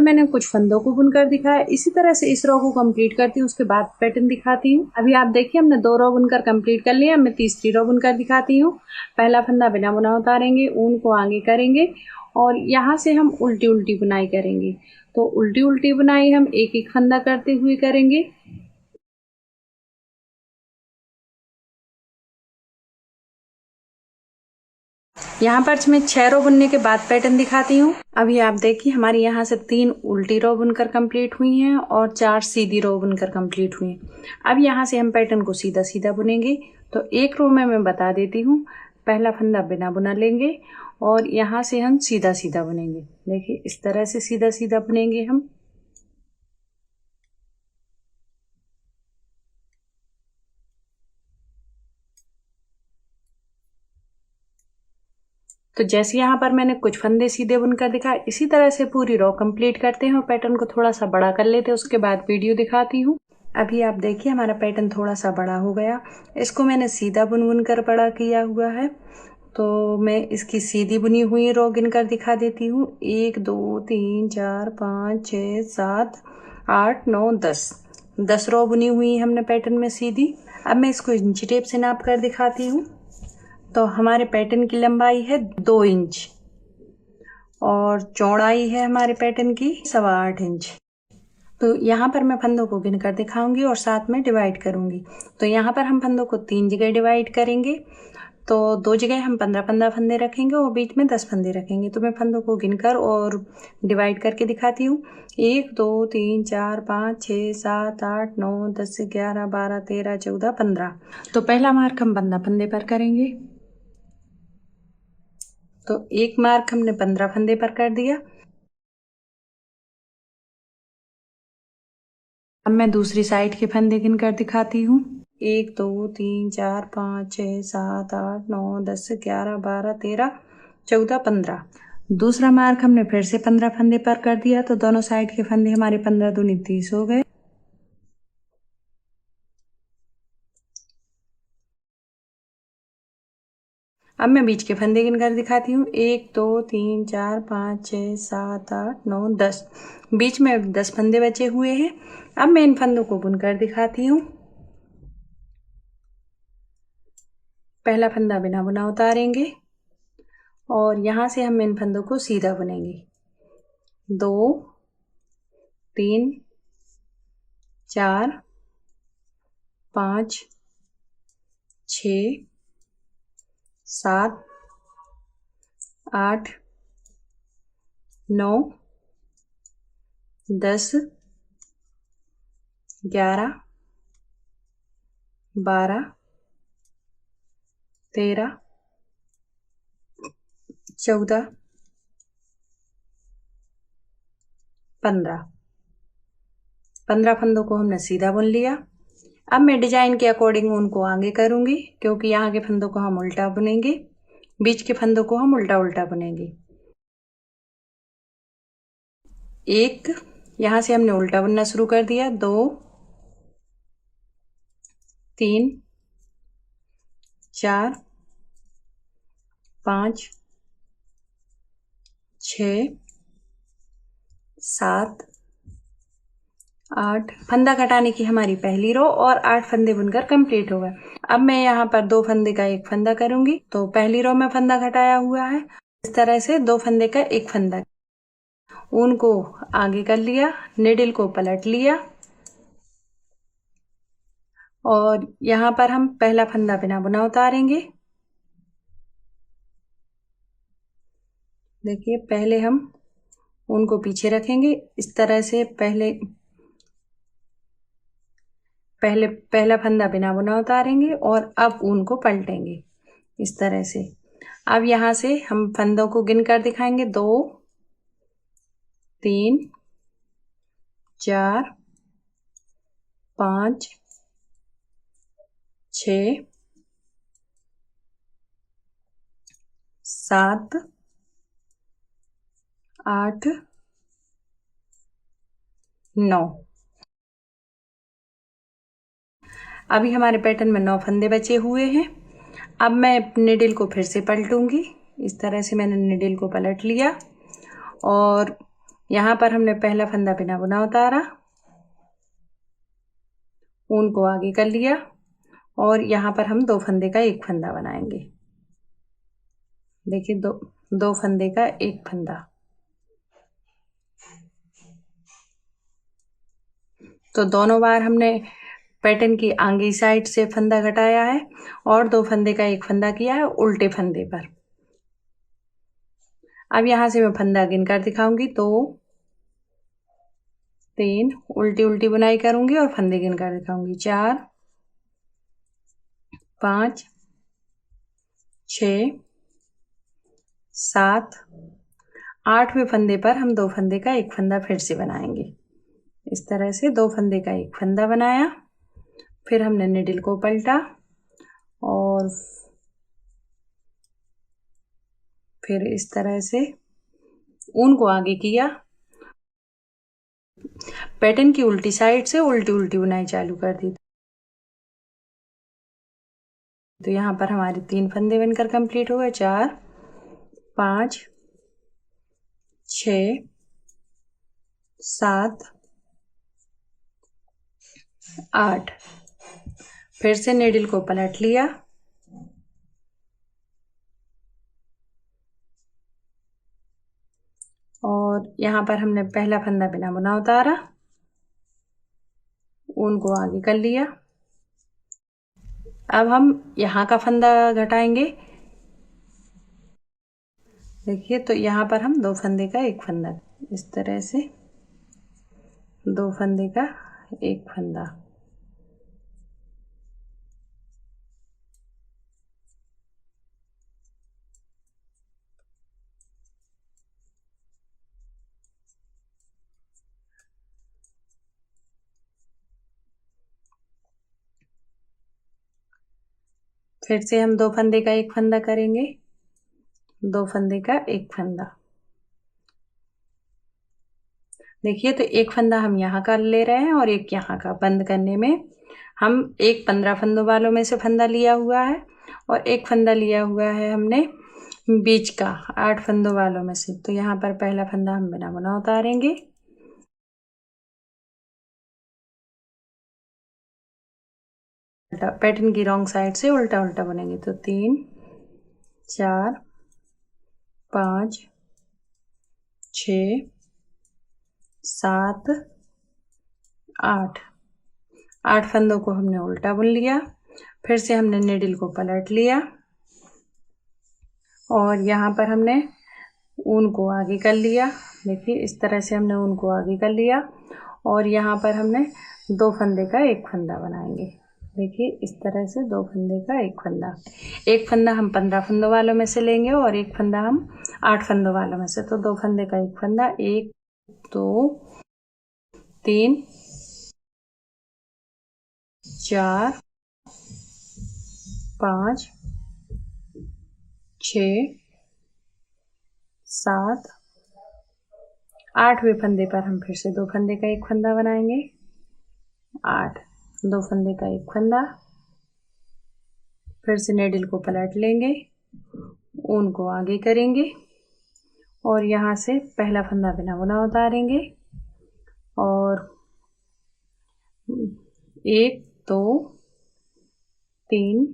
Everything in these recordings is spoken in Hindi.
मैंने कुछ फंदों को बुनकर दिखाया। इसी तरह से इस रो को कंप्लीट करती हूँ, उसके बाद पैटर्न दिखाती हूँ। अभी आप देखिए हमने 2 रो बुनकर कंप्लीट कर लिया। मैं तीसरी रो बुनकर दिखाती हूँ। पहला फंदा बिना बुना उतारेंगे, ऊन को आगे करेंगे और यहाँ से हम उल्टी उल्टी बुनाई करेंगे। तो उल्टी उल्टी बुनाई हम एक एक फंदा करते हुए करेंगे। यहाँ पर मैं 6 रो बुनने के बाद पैटर्न दिखाती हूँ। अभी आप देखिए हमारी यहाँ से 3 उल्टी रो बुनकर कंप्लीट हुई हैं और 4 सीधी रो बुनकर कंप्लीट हुई हैं। अब यहाँ से हम पैटर्न को सीधा सीधा बुनेंगे। तो एक रो में मैं बता देती हूँ, पहला फंदा बिना बुना लेंगे और यहाँ से हम सीधा सीधा बुनेंगे। देखिए इस तरह से सीधा सीधा बुनेंगे हम। तो जैसे यहाँ पर मैंने कुछ फंदे सीधे बुनकर दिखाए, इसी तरह से पूरी रो कंप्लीट करते हैं और पैटर्न को थोड़ा सा बड़ा कर लेते हैं। उसके बाद वीडियो दिखाती हूँ। अभी आप देखिए हमारा पैटर्न थोड़ा सा बड़ा हो गया। इसको मैंने सीधा बुन बुन कर बड़ा किया हुआ है। तो मैं इसकी सीधी बुनी हुई रो गिनकर दिखा देती हूँ। 1 2 3 4 5 6 7 8 9 10 रो बुनी हुई हमने पैटर्न में सीधी। अब मैं इसको इंची टेप से नाप कर दिखाती हूँ। तो हमारे पैटर्न की लंबाई है 2 इंच और चौड़ाई है हमारे पैटर्न की 8.25 इंच। तो यहाँ पर मैं फंदों को गिनकर दिखाऊंगी और साथ में डिवाइड करूंगी। तो यहाँ पर हम फंदों को 3 जगह डिवाइड करेंगे। तो 2 जगह हम 15-15 फंदे रखेंगे और बीच में 10 फंदे रखेंगे। तो मैं फंदों को गिनकर और डिवाइड करके दिखाती हूँ। 1 2 3 4 5 6 7 8 9 10 11 12 13 14 15। तो पहला मार्क हम 15 फंदे पर करेंगे। तो एक मार्क हमने 15 फंदे पर कर दिया। अब मैं दूसरी साइड के फंदे गिनकर दिखाती हूँ। 1 2 3 4 5 6 7 8 9 10 11 12 13 14 15। दूसरा मार्क हमने फिर से 15 फंदे पर कर दिया। तो दोनों साइड के फंदे हमारे 15 दूनी 30 हो गए। अब मैं बीच के फंदे गिनकर दिखाती हूँ। 1 2 3 4 5 6 7 8 9 10। बीच में 10 फंदे बचे हुए हैं। अब मैं इन फंदों को बुनकर दिखाती हूँ। पहला फंदा बिना बुना उतारेंगे और यहाँ से हम इन फंदों को सीधा बुनेंगे। 2 3 4 5 6 7 8 9 10 11 12 13 14 15। 15 फंदों को हमने सीधा बुन लिया। अब मैं डिजाइन के अकॉर्डिंग उनको आगे करूंगी, क्योंकि यहाँ के फंदों को हम उल्टा बुनेंगे, बीच के फंदों को हम उल्टा उल्टा बुनेंगे। एक यहाँ से हमने उल्टा बुनना शुरू कर दिया। 2 3 4 5 6 7 8 फंदा घटाने की हमारी पहली रो और 8 फंदे बुनकर कंप्लीट हो गए। अब मैं यहाँ पर 2 फंदे का एक फंदा करूंगी। तो पहली रो में फंदा घटाया हुआ है, इस तरह से 2 फंदे का एक फंदा। ऊन को आगे कर लिया, निडल को पलट लिया और यहाँ पर हम पहला फंदा बिना बुना उतारेंगे। देखिए पहले हम ऊन को पीछे रखेंगे, इस तरह से पहला फंदा बिना बुना उतारेंगे और अब ऊन को पलटेंगे इस तरह से। अब यहाँ से हम फंदों को गिनकर दिखाएंगे। 2 3 4 5 6 7 8 9। अभी हमारे पैटर्न में 9 फंदे बचे हुए हैं। अब मैं निडल को फिर से पलटूंगी। इस तरह से मैंने निडल को पलट लिया और यहाँ पर हमने पहला फंदा बिना बुना उतारा, ऊन को आगे कर लिया और यहाँ पर हम 2 फंदे का एक फंदा बनाएंगे। देखिए दो फंदे का एक फंदा। तो दोनों बार हमने पैटर्न की आगे साइड से फंदा घटाया है और 2 फंदे का एक फंदा किया है उल्टे फंदे पर। अब यहाँ से मैं फंदा गिनकर दिखाऊंगी, 2 3 उल्टी उल्टी बुनाई करूंगी और फंदे गिनकर दिखाऊंगी, 4 5 6 7 8वें फंदे पर हम 2 फंदे का एक फंदा फिर से बनाएंगे। इस तरह से 2 फंदे का एक फंदा बनाया, फिर हमने निडल को पलटा और फिर इस तरह से ऊन को आगे किया, पैटर्न की उल्टी साइड से उल्टी उल्टी बुनाई चालू कर दी। तो यहाँ पर हमारे 3 फंदे बनकर कंप्लीट हो गए, 4 5 6 7 8। फिर से नीडल को पलट लिया और यहाँ पर हमने पहला फंदा बिना बुना उतारा, ऊन को आगे कर लिया। अब हम यहाँ का फंदा घटाएंगे। देखिए, तो यहाँ पर हम 2 फंदे का एक फंदा, इस तरह से 2 फंदे का एक फंदा। फिर से हम 2 फंदे का एक फंदा करेंगे, 2 फंदे का एक फंदा। देखिए, तो एक फंदा हम यहाँ का ले रहे हैं और एक यहाँ का। बंद करने में हम एक 15 फंदों वालों में से फंदा लिया हुआ है और एक फंदा लिया हुआ है हमने बीच का 8 फंदों वालों में से। तो यहाँ पर पहला फंदा हम बिना बुना उतारेंगे, पैटर्न की रॉन्ग साइड से उल्टा उल्टा बुनेंगे। तो 3 4 5 6 7 8। 8 फंदों को हमने उल्टा बुन लिया, फिर से हमने नीडल को पलट लिया और यहाँ पर हमने ऊन को आगे कर लिया। देखिए, इस तरह से हमने ऊन को आगे कर लिया और यहाँ पर हमने 2 फंदे का एक फंदा बनाएंगे। देखिए, इस तरह से 2 फंदे का एक फंदा। एक फंदा हम 15 फंदों वालों में से लेंगे और एक फंदा हम 8 फंदों वालों में से। तो 2 फंदे का एक फंदा, 1 2 3 4 5 6 7 8वें फंदे पर हम फिर से 2 फंदे का एक फंदा बनाएंगे। 8 2 फंदे का एक फंदा, फिर से नीडल को पलट लेंगे, ऊन को आगे करेंगे और यहाँ से पहला फंदा बिना बुना उतारेंगे और 1 2 3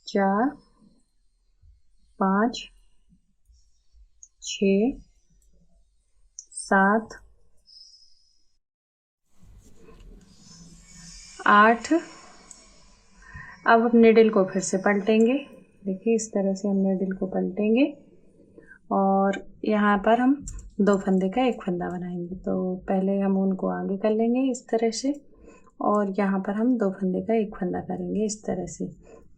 4 5 6 7 8। अब हम नीडल को फिर से पलटेंगे। देखिए, इस तरह से हम नीडल को पलटेंगे और यहाँ पर हम 2 फंदे का एक फंदा बनाएंगे। तो पहले हम ऊन को आगे कर लेंगे इस तरह से और यहाँ पर हम 2 फंदे का एक फंदा करेंगे। इस तरह से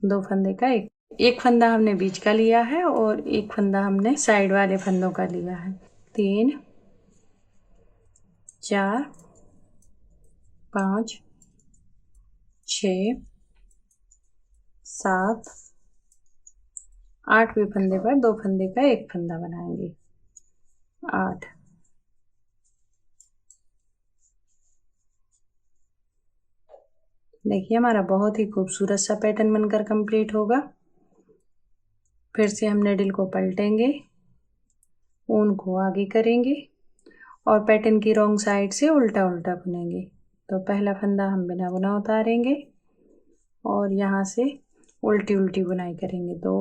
2 फंदे का एक फंदा हमने बीच का लिया है और एक फंदा हमने साइड वाले फंदों का लिया है। 3 4 5 6 7 8वें फंदे पर 2 फंदे का एक फंदा बनाएंगे। 8। देखिए, हमारा बहुत ही खूबसूरत सा पैटर्न बनकर कंप्लीट होगा। फिर से हम नीडल को पलटेंगे, ऊन को आगे करेंगे और पैटर्न की रॉन्ग साइड से उल्टा उल्टा बुनेंगे। तो पहला फंदा हम बिना बुना उतारेंगे और यहाँ से उल्टी उल्टी बुनाई करेंगे। 2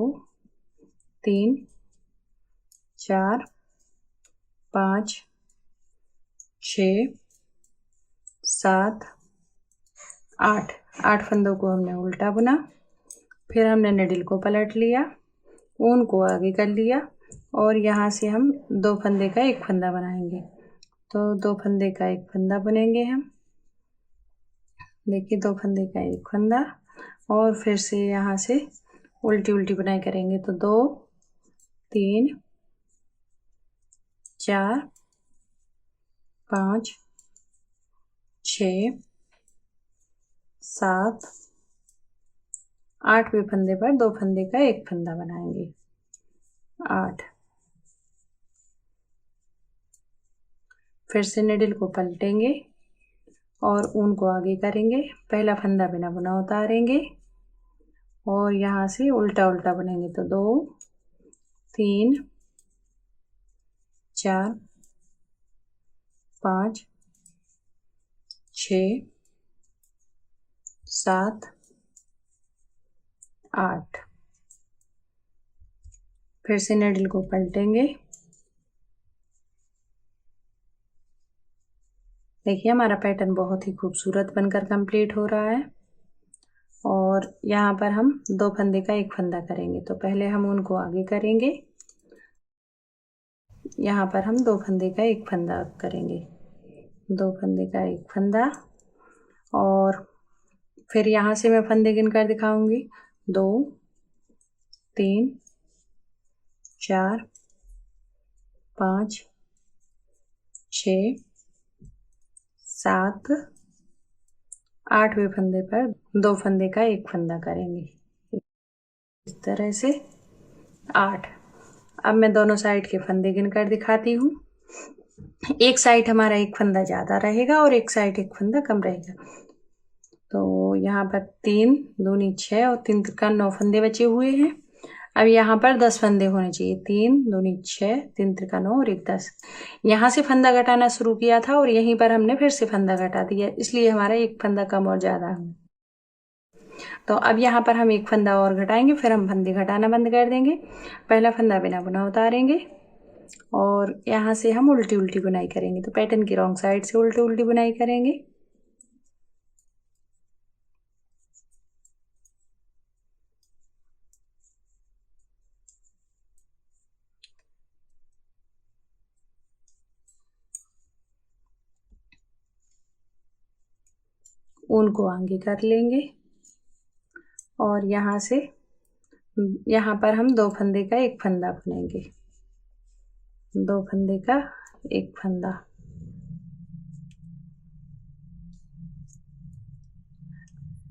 3 4 5 6 7 8 8 फंदों को हमने उल्टा बुना। फिर हमने निडल को पलट लिया, ऊन को आगे कर लिया और यहाँ से हम 2 फंदे का एक फंदा बनाएंगे। तो 2 फंदे का एक फंदा बुनेंगे हम। देखिए 2 फंदे का एक फंदा और फिर से यहाँ से उल्टी उल्टी बुनाई करेंगे। तो 2 3 4 5 6 7 8वें फंदे पर 2 फंदे का एक फंदा बनाएंगे। 8 फिर से निडल को पलटेंगे और ऊन को आगे करेंगे। पहला फंदा बिना बुना उतारेंगे और यहाँ से उल्टा उल्टा बुनेंगे। तो 2 3 4 5 6 7 8 फिर से निडल को पलटेंगे। देखिए हमारा पैटर्न बहुत ही खूबसूरत बनकर कंप्लीट हो रहा है और यहाँ पर हम 2 फंदे का एक फंदा करेंगे। तो पहले हम उनको आगे करेंगे, यहाँ पर हम 2 फंदे का एक फंदा करेंगे। 2 फंदे का एक फंदा और फिर यहाँ से मैं फंदे गिन कर दिखाऊंगी। 2 3 4 5 6 7 8वें फंदे पर 2 फंदे का एक फंदा करेंगे इस तरह से 8। अब मैं दोनों साइड के फंदे गिन कर दिखाती हूँ। एक साइड हमारा एक फंदा ज़्यादा रहेगा और एक साइड एक फंदा कम रहेगा। तो यहाँ पर 3 दूनी 6 और 3 का 9 फंदे बचे हुए हैं। अब यहाँ पर 10 फंदे होने चाहिए। 3 दूनी 6 3 का 9 और 1 10। यहाँ से फंदा घटाना शुरू किया था और यहीं पर हमने फिर से फंदा घटा दिया, इसलिए हमारा एक फंदा कम और ज़्यादा है। तो अब यहाँ पर हम एक फंदा और घटाएंगे, फिर हम फंदे घटाना बंद कर देंगे। पहला फंदा बिना बुना उतारेंगे और यहाँ से हम उल्टी उल्टी बुनाई करेंगे। तो पैटर्न की रॉन्ग साइड से उल्टी उल्टी बुनाई करेंगे। ऊन को आगे कर लेंगे और यहाँ से यहाँ पर हम 2 फंदे का एक फंदा बुनेंगे। 2 फंदे का एक फंदा।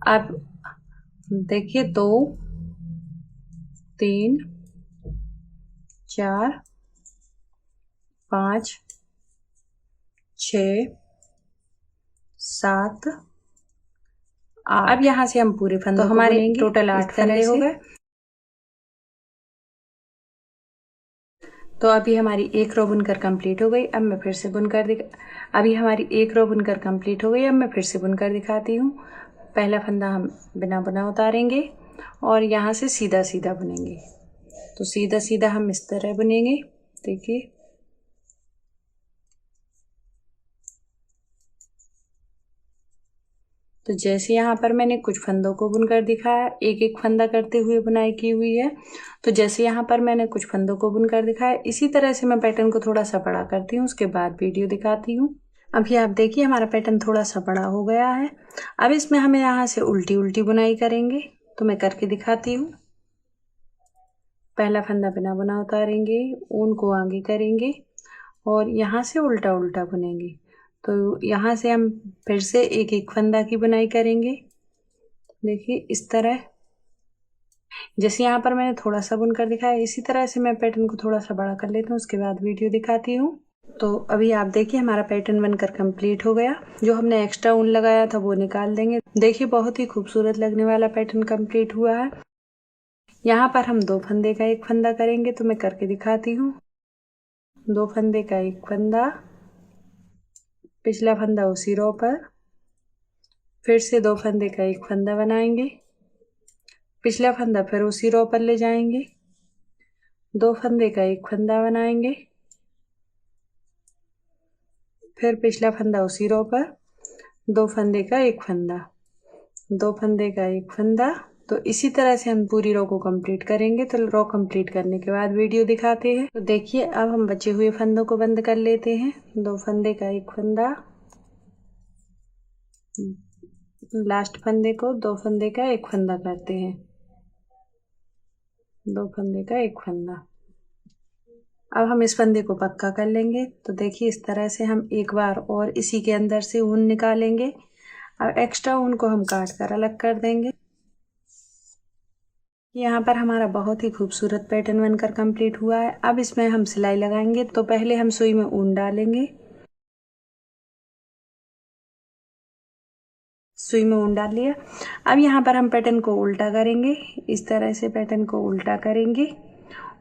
अब देखिए 2 3 4 5 6 7 8। अब यहाँ से हम पूरे फंदे, तो हमारे टोटल 8 फंदे हो गए। तो अभी हमारी एक रो बुनकर कंप्लीट हो गई। अब मैं फिर से बुनकर अभी हमारी एक रो बुनकर कंप्लीट हो गई। अब मैं फिर से बुनकर दिखाती हूँ। पहला फंदा हम बिना बुना उतारेंगे और यहाँ से सीधा सीधा बुनेंगे। तो सीधा सीधा हम इस तरह बुनेंगे। देखिए तो जैसे यहाँ पर मैंने कुछ फंदों को बुनकर दिखाया, एक एक फंदा करते हुए बुनाई की हुई है। तो जैसे यहाँ पर मैंने कुछ फंदों को बुनकर दिखाया, इसी तरह से मैं पैटर्न को थोड़ा सा बड़ा करती हूँ, उसके बाद वीडियो दिखाती हूँ। अभी आप देखिए हमारा पैटर्न थोड़ा सा बड़ा हो गया है। अब इसमें हमें यहाँ से उल्टी उल्टी बुनाई करेंगे, तो मैं करके दिखाती हूँ। पहला फंदा बिना बुना उतारेंगे, ऊन को आगे करेंगे और यहाँ से उल्टा उल्टा बुनेंगे। तो यहाँ से हम फिर से एक एक फंदा की बुनाई करेंगे। देखिए इस तरह, जैसे यहाँ पर मैंने थोड़ा सा बुनकर दिखाया, इसी तरह से मैं पैटर्न को थोड़ा सा बड़ा कर लेती हूँ, उसके बाद वीडियो दिखाती हूँ। तो अभी आप देखिए हमारा पैटर्न बनकर कंप्लीट हो गया। जो हमने एक्स्ट्रा ऊन लगाया था वो निकाल देंगे। देखिए बहुत ही खूबसूरत लगने वाला पैटर्न कंप्लीट हुआ है। यहाँ पर हम 2 फंदे का एक फंदा करेंगे, तो मैं करके दिखाती हूँ। 2 फंदे का एक फंदा, पिछला फंदा उसी रो पर, फिर से 2 फंदे का एक फंदा बनाएंगे, पिछला फंदा फिर उसी रो पर ले जाएंगे, 2 फंदे का एक फंदा बनाएंगे, फिर पिछला फंदा उसी रो पर, 2 फंदे का एक फंदा, 2 फंदे का एक फंदा। तो इसी तरह से हम पूरी रो को कंप्लीट करेंगे। तो रो कंप्लीट करने के बाद वीडियो दिखाते हैं। तो देखिए अब हम बचे हुए फंदों को बंद कर लेते हैं। 2 फंदे का एक फंदा, लास्ट फंदे को 2 फंदे का एक फंदा करते हैं, 2 फंदे का एक फंदा। अब हम इस फंदे को पक्का कर लेंगे। तो देखिए इस तरह से हम एक बार और इसी के अंदर से ऊन निकालेंगे। अब एक्स्ट्रा ऊन को हम काट कर अलग कर देंगे। यहाँ पर हमारा बहुत ही खूबसूरत पैटर्न बनकर कंप्लीट हुआ है। अब इसमें हम सिलाई लगाएंगे। तो पहले हम सुई में ऊन डालेंगे, सुई में ऊन डाल लिया। अब यहाँ पर हम पैटर्न को उल्टा करेंगे। इस तरह से पैटर्न को उल्टा करेंगे,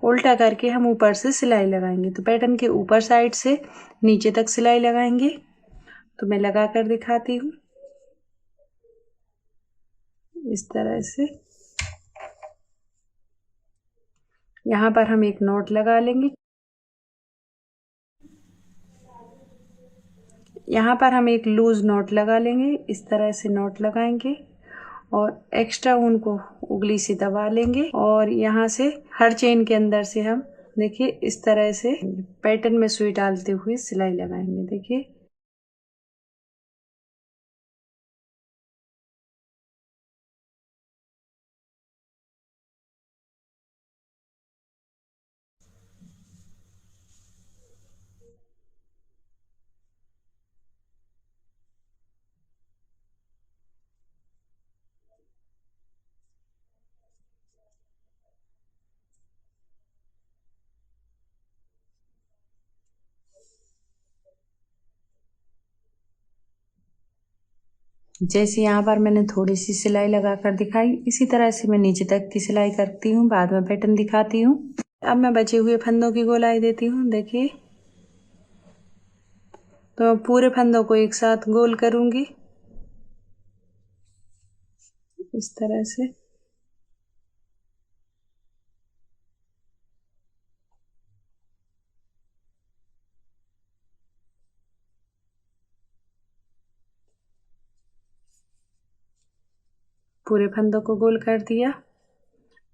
उल्टा करके हम ऊपर से सिलाई लगाएंगे। तो पैटर्न के ऊपर साइड से नीचे तक सिलाई लगाएंगे। तो मैं लगा कर दिखाती हूँ। इस तरह से यहाँ पर हम एक नॉट लगा लेंगे। यहाँ पर हम एक लूज नॉट लगा लेंगे। इस तरह से नॉट लगाएंगे और एक्स्ट्रा ऊन को उंगली से दबा लेंगे और यहाँ से हर चेन के अंदर से हम देखिए इस तरह से पैटर्न में सुई डालते हुए सिलाई लगाएंगे। देखिए जैसे यहाँ पर मैंने थोड़ी सी सिलाई लगा कर दिखाई, इसी तरह से मैं नीचे तक की सिलाई करती हूँ, बाद में पैटर्न दिखाती हूँ। अब मैं बचे हुए फंदों की गोलाई देती हूँ। देखिए तो पूरे फंदों को एक साथ गोल करूंगी इस तरह से। पूरे फंदों को गोल कर दिया।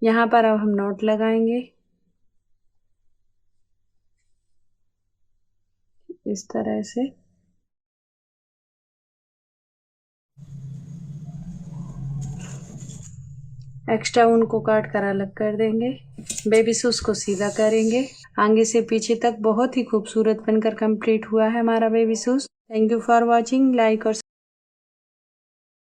यहाँ पर अब हम नॉट लगाएंगे इस तरह से। एक्स्ट्रा ऊन को काट कर अलग कर देंगे। बेबी शूज को सीधा करेंगे आगे से पीछे तक। बहुत ही खूबसूरत बनकर कंप्लीट हुआ है हमारा baby shoes. Thank you for watching. Like और